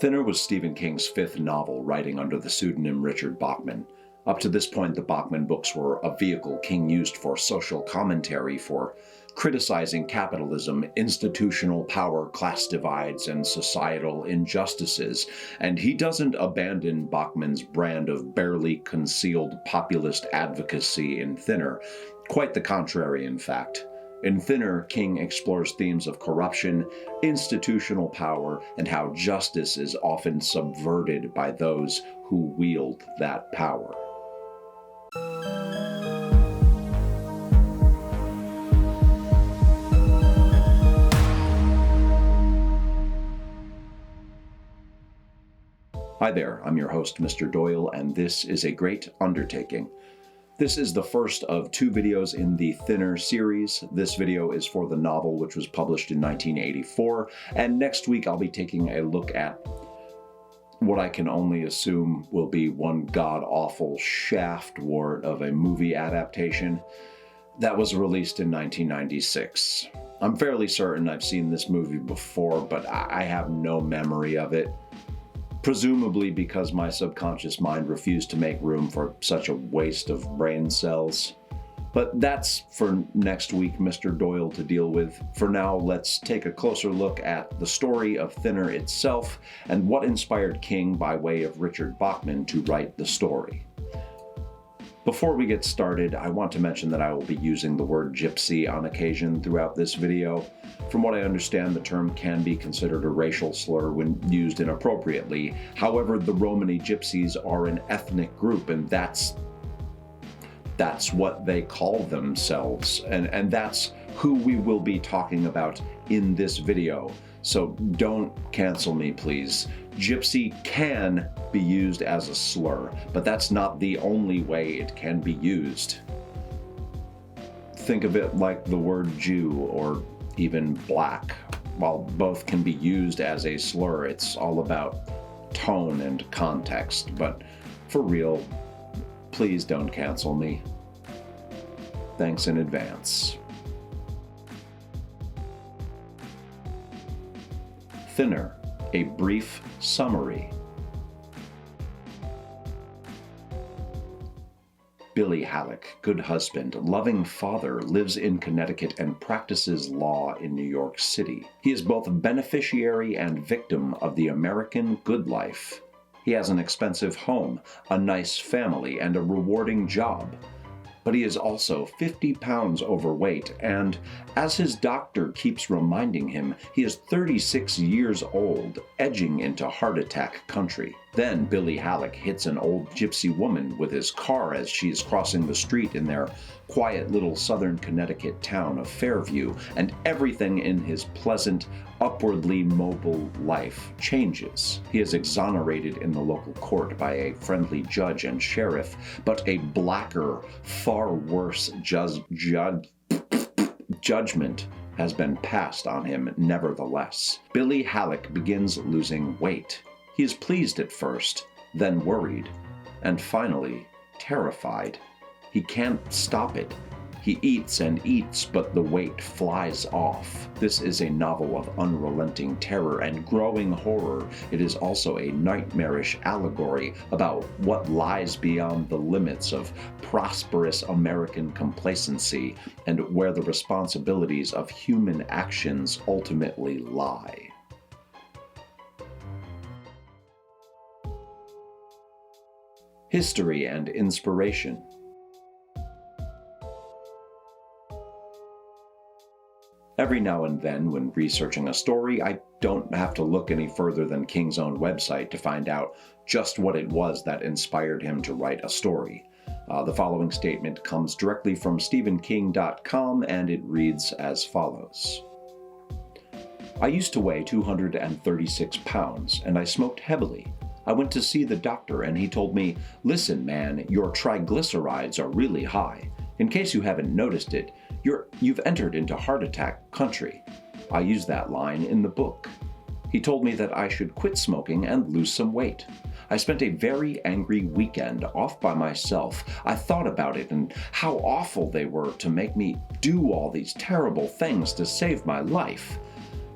Thinner was Stephen King's fifth novel, writing under the pseudonym Richard Bachman. Up to this point, the Bachman books were a vehicle King used for social commentary, for criticizing capitalism, institutional power, class divides, and societal injustices. And he doesn't abandon Bachman's brand of barely concealed populist advocacy in Thinner. Quite the contrary, in fact. In Thinner, King explores themes of corruption, institutional power, and how justice is often subverted by those who wield that power. Hi there, I'm your host, Mr. Doyle, and this is a great undertaking. This is the first of two videos in the Thinner series. This video is for the novel, which was published in 1984, and next week I'll be taking a look at what I can only assume will be one god-awful shaft-wort of a movie adaptation that was released in 1996. I'm fairly certain I've seen this movie before, but I have no memory of it. Presumably because my subconscious mind refused to make room for such a waste of brain cells. But that's for next week, Mr. Doyle, to deal with. For now, let's take a closer look at the story of Thinner itself and what inspired King by way of Richard Bachman to write the story. Before we get started, I want to mention that I will be using the word gypsy on occasion throughout this video. From what I understand, the term can be considered a racial slur when used inappropriately. However, the Romany gypsies are an ethnic group, and that's what they call themselves, and that's who we will be talking about in this video. So don't cancel me, please. Gypsy can be used as a slur, but that's not the only way it can be used. Think of it like the word Jew or even black. While both can be used as a slur, it's all about tone and context. But for real, please don't cancel me. Thanks in advance. Thinner, a brief summary. Billy Halleck, good husband, loving father, lives in Connecticut and practices law in New York City. He is both a beneficiary and victim of the American good life. He has an expensive home, a nice family, and a rewarding job. But he is also 50 pounds overweight, and as his doctor keeps reminding him, he is 36 years old, edging into heart attack country. Then Billy Halleck hits an old gypsy woman with his car as she is crossing the street in their quiet little southern Connecticut town of Fairview, and everything in his pleasant, upwardly mobile life changes. He is exonerated in the local court by a friendly judge and sheriff, but a blacker, far worse judgment has been passed on him nevertheless. Billy Halleck begins losing weight. He is pleased at first, then worried, and finally terrified. He can't stop it. He eats and eats, but the weight flies off. This is a novel of unrelenting terror and growing horror. It is also a nightmarish allegory about what lies beyond the limits of prosperous American complacency and where the responsibilities of human actions ultimately lie. History and inspiration. Every now and then, when researching a story, I don't have to look any further than King's own website to find out just what it was that inspired him to write a story. The following statement comes directly from StephenKing.com, and it reads as follows. I used to weigh 236 pounds, and I smoked heavily. I went to see the doctor, and he told me, "Listen, man, your triglycerides are really high. In case you haven't noticed it, you've entered into heart attack country." I use that line in the book. He told me that I should quit smoking and lose some weight. I spent a very angry weekend off by myself. I thought about it and how awful they were to make me do all these terrible things to save my life.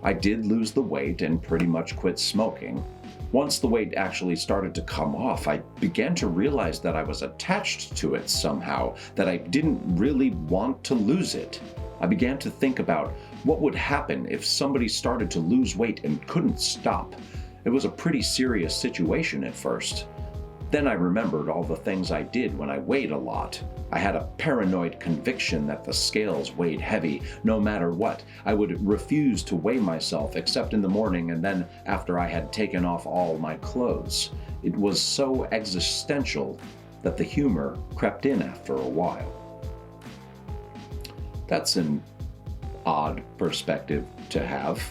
I did lose the weight and pretty much quit smoking. Once the weight actually started to come off, I began to realize that I was attached to it somehow, that I didn't really want to lose it. I began to think about what would happen if somebody started to lose weight and couldn't stop. It was a pretty serious situation at first. Then I remembered all the things I did when I weighed a lot. I had a paranoid conviction that the scales weighed heavy no matter what. I would refuse to weigh myself except in the morning and then after I had taken off all my clothes. It was so existential that the humor crept in after a while. That's an odd perspective to have.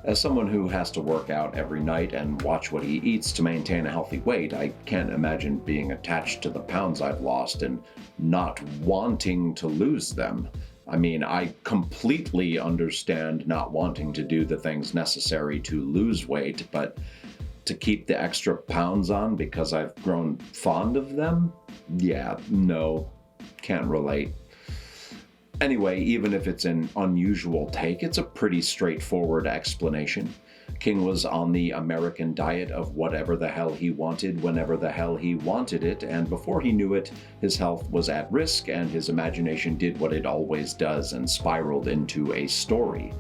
As someone who has to work out every night and watch what he eats to maintain a healthy weight, I can't imagine being attached to the pounds I've lost and not wanting to lose them. I mean, I completely understand not wanting to do the things necessary to lose weight, but to keep the extra pounds on because I've grown fond of them? Yeah, no, can't relate. Anyway, even if it's an unusual take, it's a pretty straightforward explanation. King was on the American diet of whatever the hell he wanted, whenever the hell he wanted it, and before he knew it, his health was at risk and his imagination did what it always does and spiraled into a story.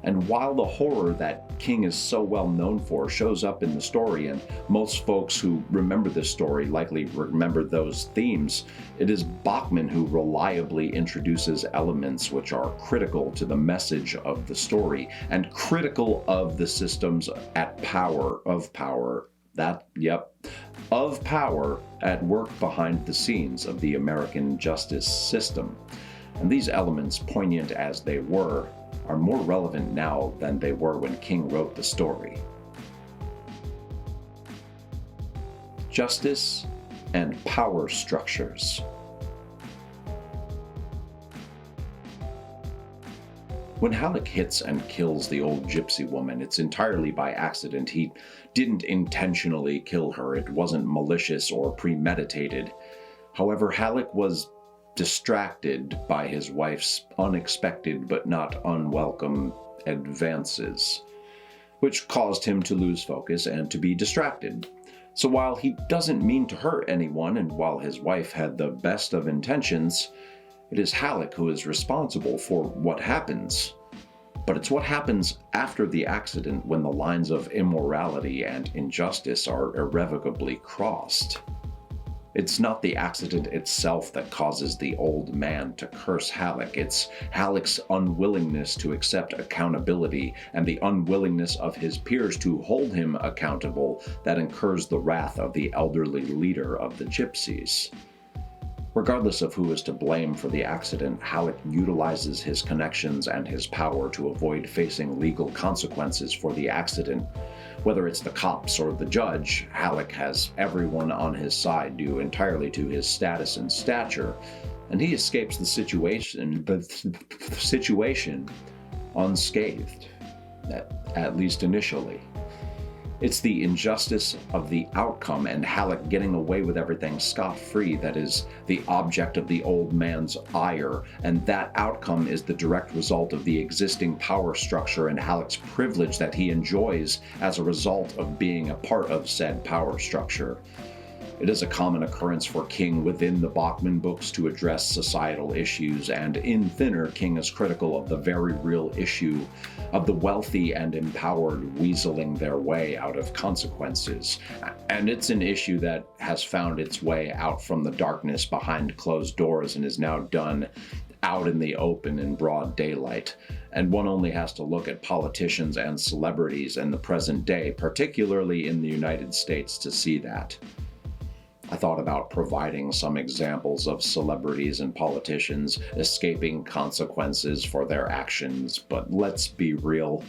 And while the horror that King is so well known for shows up in the story, and most folks who remember this story likely remember those themes, it is BACHMAN who reliably introduces elements which are critical to the message of the story, and critical of the systems of power at work behind the scenes of the American justice system. And these elements, poignant as they were, are more relevant now than they were when King wrote the story. Justice and power structures. When Halleck hits and kills the old gypsy woman, it's entirely by accident. He didn't intentionally kill her. It wasn't malicious or premeditated. However, Halleck was distracted by his wife's unexpected but not unwelcome advances, which caused him to lose focus and to be distracted. So while he doesn't mean to hurt anyone, and while his wife had the best of intentions, it is Halleck who is responsible for what happens. But it's what happens after the accident when the lines of immorality and injustice are irrevocably crossed. It's not the accident itself that causes the old man to curse Halleck. It's Halleck's unwillingness to accept accountability and the unwillingness of his peers to hold him accountable that incurs the wrath of the elderly leader of the gypsies. Regardless of who is to blame for the accident, Halleck utilizes his connections and his power to avoid facing legal consequences for the accident. Whether it's the cops or the judge, Halleck has everyone on his side due entirely to his status and stature, and he escapes the situation unscathed, at least initially. It's the injustice of the outcome and Halleck getting away with everything scot-free that is the object of the old man's ire, and that outcome is the direct result of the existing power structure and Halleck's privilege that he enjoys as a result of being a part of said power structure. It is a common occurrence for King within the BACHMAN books to address societal issues, and in Thinner, King is critical of the very real issue of the wealthy and empowered weaseling their way out of consequences. And it's an issue that has found its way out from the darkness behind closed doors and is now done out in the open in broad daylight. And one only has to look at politicians and celebrities in the present day, particularly in the United States, to see that. I thought about providing some examples of celebrities and politicians escaping consequences for their actions, but let's be real.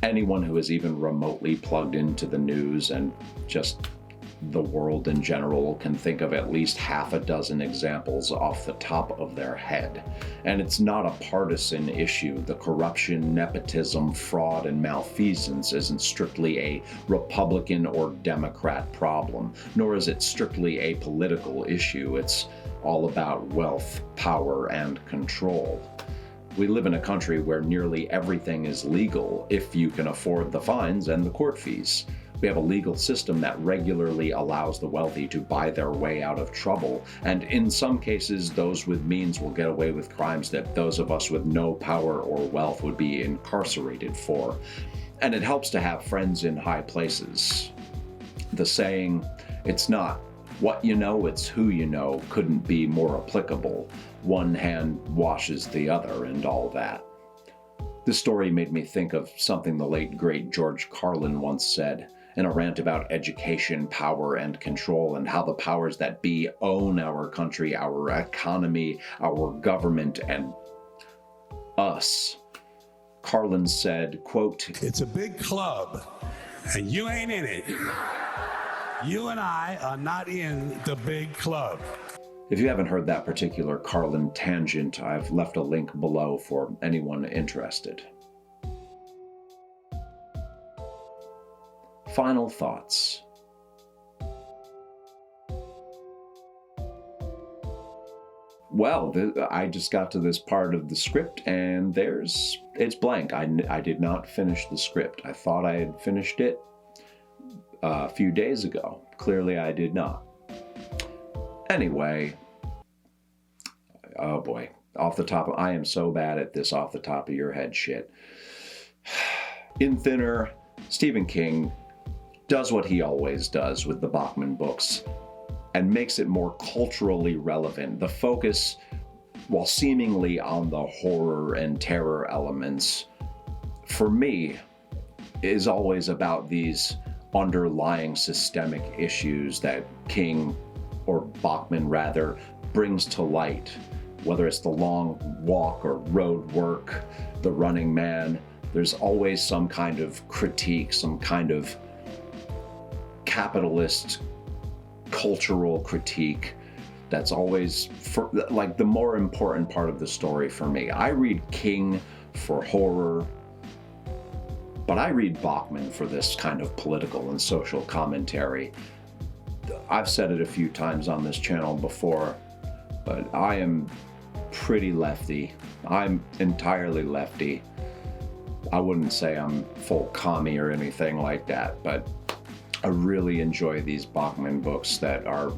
Anyone who is even remotely plugged into the news and just the world in general can think of at least half a dozen examples off the top of their head. And it's not a partisan issue. The corruption, nepotism, fraud, and malfeasance isn't strictly a Republican or Democrat problem, nor is it strictly a political issue. It's all about wealth, power, and control. We live in a country where nearly everything is legal if you can afford the fines and the court fees. We have a legal system that regularly allows the wealthy to buy their way out of trouble, and in some cases, those with means will get away with crimes that those of us with no power or wealth would be incarcerated for. And it helps to have friends in high places. The saying, "It's not what you know, it's who you know," couldn't be more applicable. One hand washes the other and all that. This story made me think of something the late great George Carlin once said in a rant about education, power, and control, and how the powers that be own our country, our economy, our government, and us. Carlin said, quote, "It's a big club, and you ain't in it. You and I are not in the big club." If you haven't heard that particular Carlin tangent, I've left a link below for anyone interested. Final thoughts. Well, I just got to this part of the script and it's blank. I did not finish the script. I thought I had finished it a few days ago. Clearly I did not. Anyway, oh boy, I am so bad at this off the top of your head shit. In Thinner, Stephen King does what he always does with the BACHMAN books and makes it more culturally relevant. The focus, while seemingly on the horror and terror elements, for me, is always about these underlying systemic issues that King, or BACHMAN rather, brings to light. Whether it's the long walk or road work, the running man, there's always some kind of critique, some kind of capitalist cultural critique that's always like the more important part of the story for me. I read King for horror, but I read BACHMAN for this kind of political and social commentary. I've said it a few times on this channel before, but I am pretty lefty. I'm entirely lefty. I wouldn't say I'm full commie or anything like that, but I really enjoy these BACHMAN books that are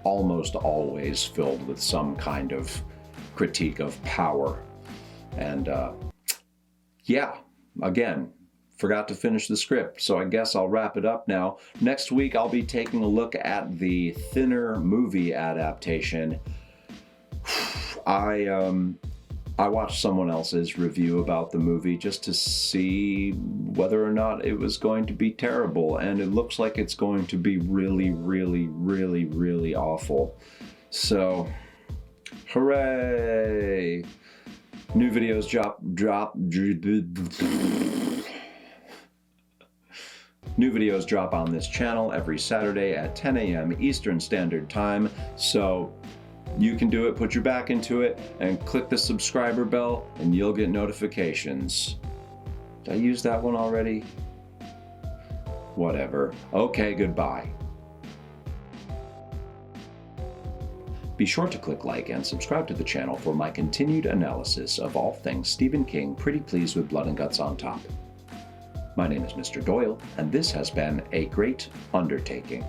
almost always filled with some kind of critique of power. And yeah, again, forgot to finish the script, so I guess I'll wrap it up now. Next week, I'll be taking a look at the Thinner movie adaptation. I watched someone else's review about the movie just to see whether or not it was going to be terrible, and it looks like it's going to be really, really, really, really awful. So, hooray! New videos New videos drop on this channel every Saturday at 10 a.m. Eastern Standard Time, so you can do it, put your back into it, and click the subscriber bell, and you'll get notifications. Did I use that one already? Whatever. Okay, goodbye. Be sure to click like and subscribe to the channel for my continued analysis of all things Stephen King, pretty pleased with blood and guts on top. My name is Mr. Doyle, and this has been a great undertaking.